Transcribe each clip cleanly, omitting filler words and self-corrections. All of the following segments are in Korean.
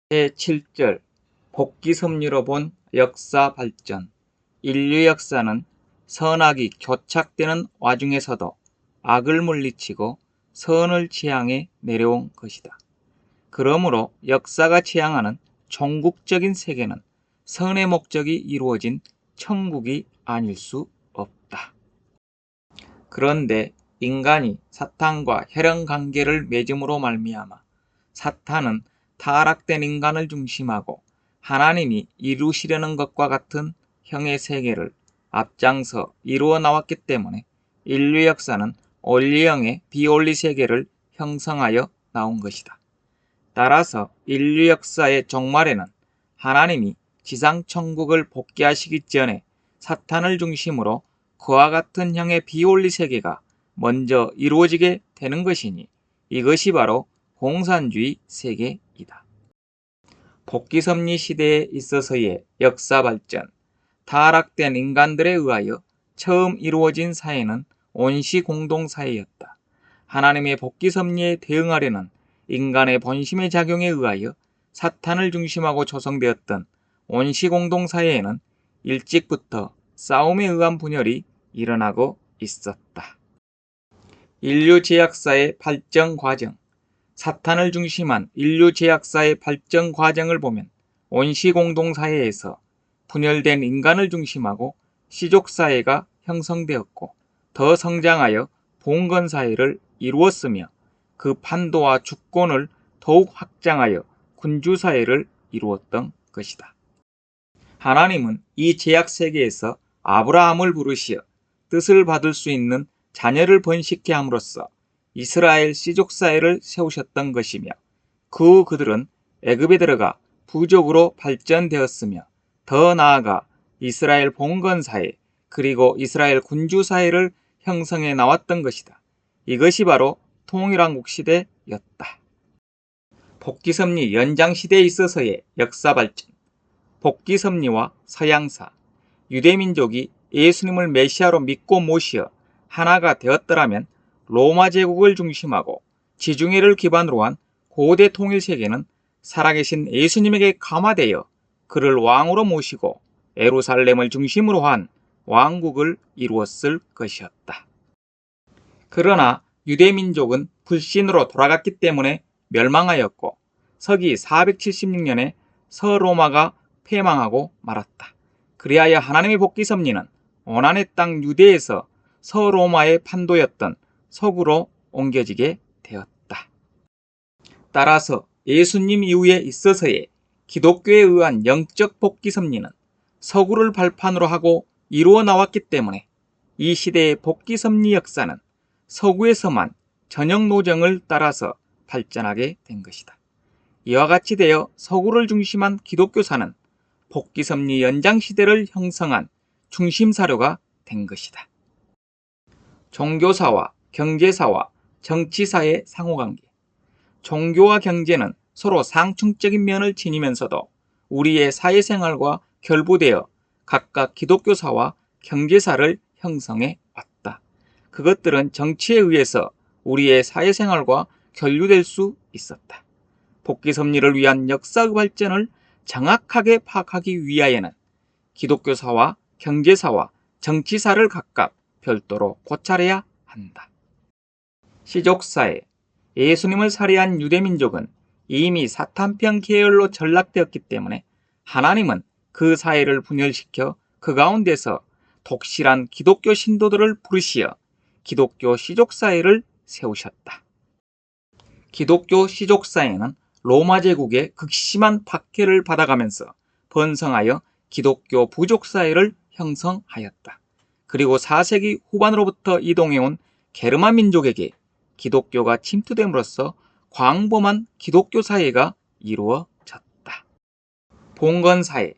제7절 복귀섭리로 본 역사 발전. 인류 역사는 선악이 교착되는 와중에서도 악을 물리치고 선을 지향해 내려온 것이다. 그러므로 역사가 지향하는 종국적인 세계는 선의 목적이 이루어진 천국이 아닐 수 없다. 그런데 인간이 사탄과 혈연관계를 맺음으로 말미암아 사탄은 타락된 인간을 중심하고 하나님이 이루시려는 것과 같은 형의 세계를 앞장서 이루어 나왔기 때문에 인류 역사는 원리형의 비원리 세계를 형성하여 나온 것이다. 따라서 인류 역사의 종말에는 하나님이 지상천국을 복귀하시기 전에 사탄을 중심으로 그와 같은 형의 비원리 세계가 먼저 이루어지게 되는 것이니 이것이 바로 공산주의 세계이다. 복귀섭리 시대에 있어서의 역사 발전. 타락된 인간들에 의하여 처음 이루어진 사회는 온시공동사회였다. 하나님의 복귀섭리에 대응하려는 인간의 본심의 작용에 의하여 사탄을 중심하고 조성되었던 온시공동사회에는 일찍부터 싸움에 의한 분열이 일어나고 있었다. 인류 제약사의 발전 과정. 사탄을 중심한 인류 제약사의 발전 과정을 보면 온시공동사회에서 분열된 인간을 중심하고 시족사회가 형성되었고 더 성장하여 봉건사회를 이루었으며 그 판도와 주권을 더욱 확장하여 군주사회를 이루었던 것이다. 하나님은 이 제약세계에서 아브라함을 부르시어 뜻을 받을 수 있는 자녀를 번식케 함으로써 이스라엘 시족사회를 세우셨던 것이며 그 후 그들은 애굽에 들어가 부족으로 발전되었으며 더 나아가 이스라엘 봉건사회 그리고 이스라엘 군주사회를 형성해 나왔던 것이다. 이것이 바로 통일왕국 시대였다. 복귀섭리 연장시대에 있어서의 역사 발전. 복귀섭리와 서양사. 유대민족이 예수님을 메시아로 믿고 모시어 하나가 되었더라면 로마 제국을 중심하고 지중해를 기반으로 한 고대 통일세계는 살아계신 예수님에게 감화되어 그를 왕으로 모시고 예루살렘을 중심으로 한 왕국을 이루었을 것이었다. 그러나 유대민족은 불신으로 돌아갔기 때문에 멸망하였고 서기 476년에 서로마가 패망하고 말았다. 그리하여 하나님의 복귀섭리는 원한의 땅 유대에서 서로마의 판도였던 서구로 옮겨지게 되었다. 따라서 예수님 이후에 있어서의 기독교에 의한 영적 복귀섭리는 서구를 발판으로 하고 이루어 나왔기 때문에 이 시대의 복귀섭리 역사는 서구에서만 전형 노정을 따라서 발전하게 된 것이다. 이와 같이 되어 서구를 중심한 기독교사는 복귀섭리 연장시대를 형성한 중심사료가 된 것이다. 종교사와 경제사와 정치사의 상호관계. 종교와 경제는 서로 상충적인 면을 지니면서도 우리의 사회생활과 결부되어 각각 기독교사와 경제사를 형성해 왔다. 그것들은 정치에 의해서 우리의 사회생활과 결류될 수 있었다. 복귀섭리를 위한 역사의 발전을 정확하게 파악하기 위하여는 기독교사와 경제사와 정치사를 각각 별도로 고찰해야 한다. 시족사회. 예수님을 살해한 유대민족은 이미 사탄편 계열로 전락되었기 때문에 하나님은 그 사회를 분열시켜 그 가운데서 독실한 기독교 신도들을 부르시어 기독교 시족사회를 세우셨다. 기독교 시족사회는 로마 제국의 극심한 박해를 받아가면서 번성하여 기독교 부족사회를 형성하였다. 그리고 4세기 후반으로부터 이동해온 게르만 민족에게 기독교가 침투됨으로써 광범한 기독교 사회가 이루어졌다. 봉건사회.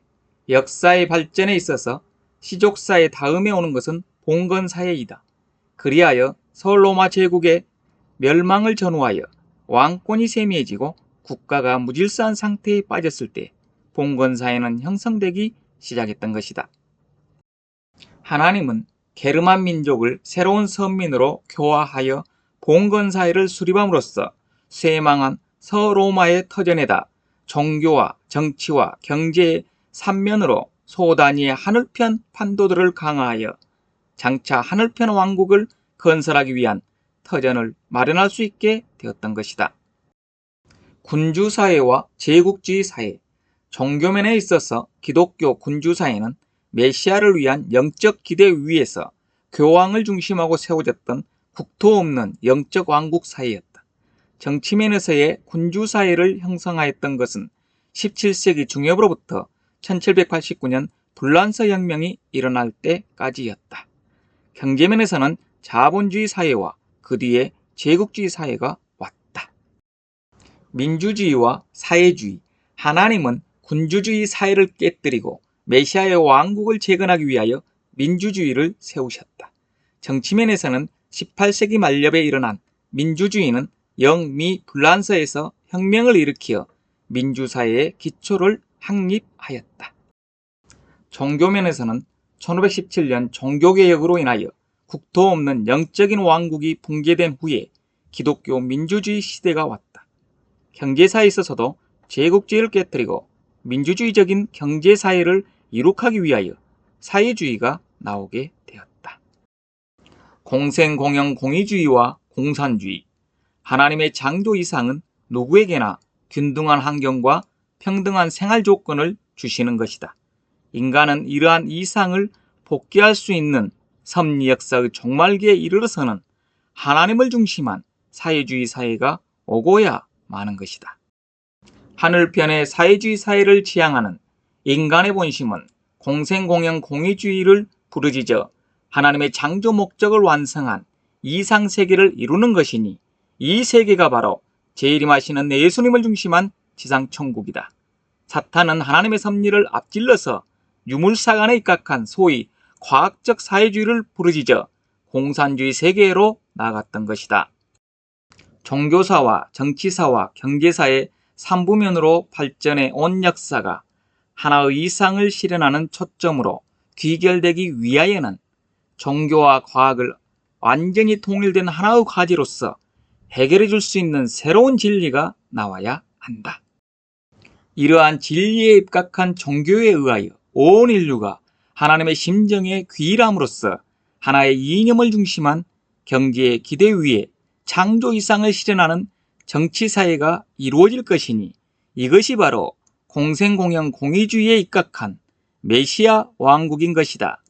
역사의 발전에 있어서 시족사회 다음에 오는 것은 봉건사회이다. 그리하여 서로마 제국의 멸망을 전후하여 왕권이 세미해지고 국가가 무질서한 상태에 빠졌을 때 봉건사회는 형성되기 시작했던 것이다. 하나님은 게르만 민족을 새로운 선민으로 교화하여 봉건사회를 수립함으로써 쇠망한 서로마의 터전에다 종교와 정치와 경제의 삼면으로 소단위의 하늘편 판도들을 강화하여 장차 하늘편 왕국을 건설하기 위한 터전을 마련할 수 있게 되었던 것이다. 군주사회와 제국주의 사회, 종교면에 있어서 기독교 군주사회는 메시아를 위한 영적 기대 위에서 교황을 중심하고 세워졌던 국토 없는 영적 왕국 사회였다. 정치면에서의 군주사회를 형성하였던 것은 17세기 중엽으로부터 1789년 불란서 혁명이 일어날 때까지였다. 경제면에서는 자본주의 사회와 그 뒤에 제국주의 사회가 왔다. 민주주의와 사회주의, 하나님은 군주주의 사회를 깨뜨리고 메시아의 왕국을 재건하기 위하여 민주주의를 세우셨다. 정치면에서는 18세기 말엽에 일어난 민주주의는 영미 불란서에서 혁명을 일으켜 민주사회의 기초를 확립하였다. 종교면에서는 1517년 종교개혁으로 인하여 국토 없는 영적인 왕국이 붕괴된 후에 기독교 민주주의 시대가 왔다. 경제사에 있어서도 제국주의를 깨뜨리고 민주주의적인 경제사회를 이룩하기 위하여 사회주의가 나오게 되었다. 공생공영 공의주의와 공산주의, 하나님의 창조 이상은 누구에게나 균등한 환경과 평등한 생활 조건을 주시는 것이다. 인간은 이러한 이상을 복귀할 수 있는 섭리 역사의 종말기에 이르러서는 하나님을 중심한 사회주의 사회가 오고야 마는 것이다. 하늘편의 사회주의 사회를 지향하는 인간의 본심은 공생공영 공의주의를 부르짖어 하나님의 창조 목적을 완성한 이상세계를 이루는 것이니 이 세계가 바로 재림하시는 예수님을 중심한 지상천국이다. 사탄은 하나님의 섭리를 앞질러서 유물사관에 입각한 소위 과학적 사회주의를 부르짖어 공산주의 세계로 나아갔던 것이다. 종교사와 정치사와 경제사의 3부면으로 발전해 온 역사가 하나의 이상을 실현하는 초점으로 귀결되기 위하여는 종교와 과학을 완전히 통일된 하나의 과제로서 해결해 줄 수 있는 새로운 진리가 나와야 한다. 이러한 진리에 입각한 종교에 의하여 온 인류가 하나님의 심정에 귀일함으로써 하나의 이념을 중심한 경제의 기대 위에 창조 이상을 실현하는 정치사회가 이루어질 것이니 이것이 바로 공생공영 공의주의에 입각한 메시아 왕국인 것이다.